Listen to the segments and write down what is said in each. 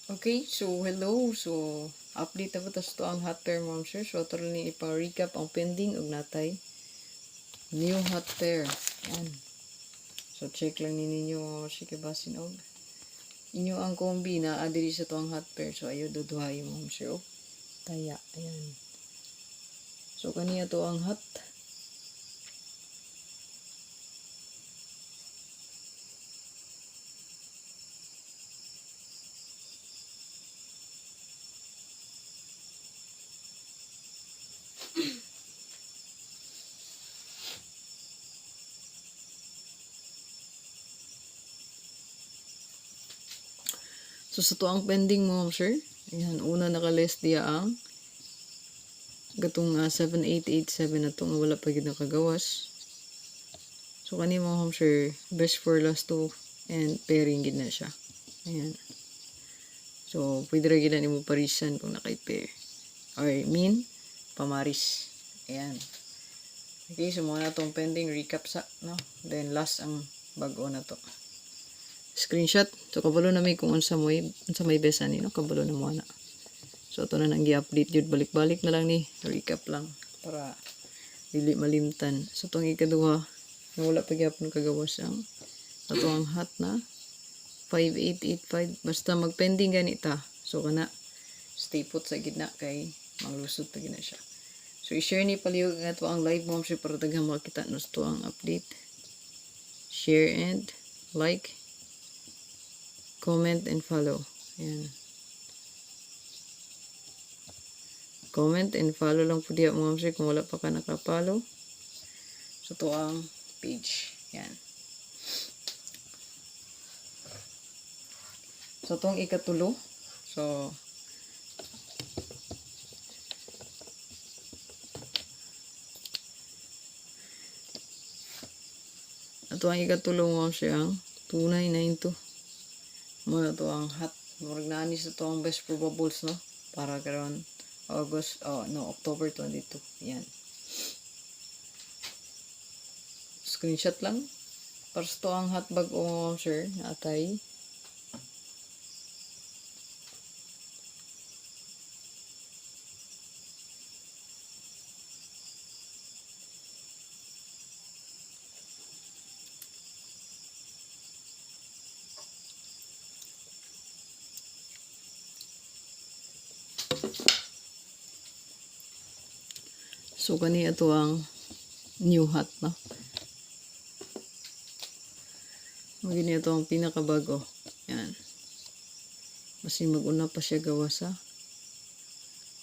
Okay, so hello. So update na po tas to ang hot pair mom sir. So ito rin ipa-recap ang pending og natay new hot pair. Yan. So check lang ninyo sige basin og inyo ang kombi na adiri sa to ang hot pair. So ayo duduhay mom sir. Oh, taya. Ayan. So kaniya to ang hot. So sa to ang pending mom sir. Ayan, una naka-list diya ang gatong 7887 na to nga wala pa gid nakagawas. So kani mo home sir, best for last 2 and pairing gid na siya. Ayan. So pwede ra gid nimo parisan kung nakay-pair. Or pamaris. Ayan. Okay, so muna tong pending recap sa, no? Then last ang bag-o na to. Screenshot. So kabalo na may kung unsa may besa ni, no? Kabalo na mo na. So ito na nang i-update yun. Balik-balik na lang ni. Recap lang. Para dili malimtan. So itong ikaduha, na wala pa gyapon kagawas ang ito ang hot na 5885. Basta mag-pending ganita. So kana, stay put sa gitna kay manglusot pa gina siya. So i-share ni palihog nga ito ang live mom siya para taghang makita nos to ang update. Share and like, comment and follow. Ayan. Comment and follow lang po diya mga sir kung wala pa ka nakapollow. So to ang page. Yan. So itong ikatulo. So ito ang ikatulo mga sir ang 2992. Muna to ang hot. Murag nani sa to ang best probables, no? Para karon October 22. Yan. Screenshot lang. Para to ang hot bag o sir, natay. So kani ito ang new hot, no? Magini ito ang pinakabago. Yan. Kasi maguna pa siya gawa sa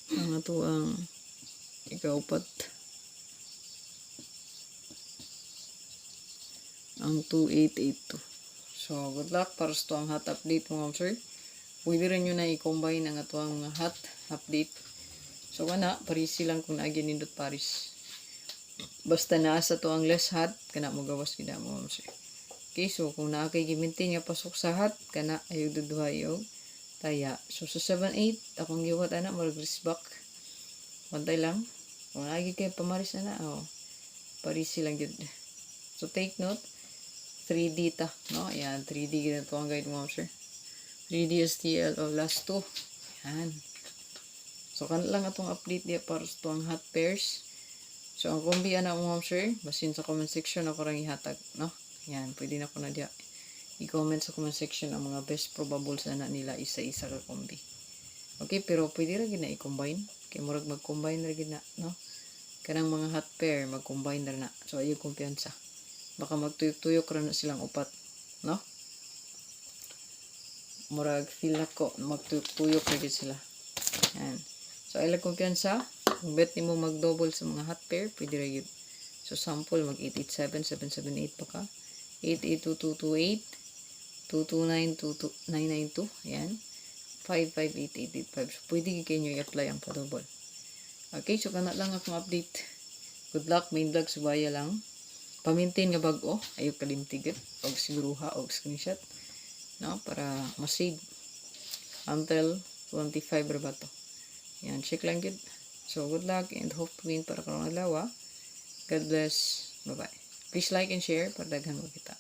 ang ito ang ikaupat. Ang 2882. So good luck para sa ang hot update mga sir. Pwede rin nyo na i-combine ang ito ang mga hot update. So kana parisi lang kung naagyan nindot paris. Basta nasa to ang less hot kana mo gawas gid mo sir. Okay, so kung naa kay gimintin nga pasok sa hot kana ayo duduhay og taya. So sa 78 akong giwat ana mo grease back. Bantay lang. Kung naagi kay pamaris na parisi lang gid. So take note 3D ta, no? Ayan, 3D gid to ang guide mo sir. 3D STL o last 2. Yan. So, kan lang atong update niya para sa ang hot pairs. So, ang kombi ana mo sir, basin sa comment section ako rang ihatag, no? Yan, pwede na ko na diya i-comment sa comment section ang mga best probables na nila isa-isa ka kombi. Okay, pero pwede ra gid na i-combine. Kay murag mag-combine ra gid na, no? Kanang mga hot pair mag-combine ra na. So, ayo kumpiyansa. Baka magtuyok-tuyok ra na silang upat, no? Murag feel ako magtuyok-tuyok ra gid sila. Yan. So, ay lang kumpiyansa. Kung bet ni mo mag-double sa mga hot pair, pwede rin yun. So, sample, mag-887, 778 pa ka. 88228, 229, 992. Ayan. 558, 885. So, pwede kayo nyo i-apply ang pa-double. Okay, so kana lang akong update. Good luck, main vlog, subaya lang. Pamintain nga bag-o. Ayaw kalimtigit. O siguruha, o screenshot. No? Para masave. Until 25 rabato. Yan, check lang good. So, good luck and hope to win para karong adlaw. God bless. Bye-bye. Please like and share para daghan mo kita.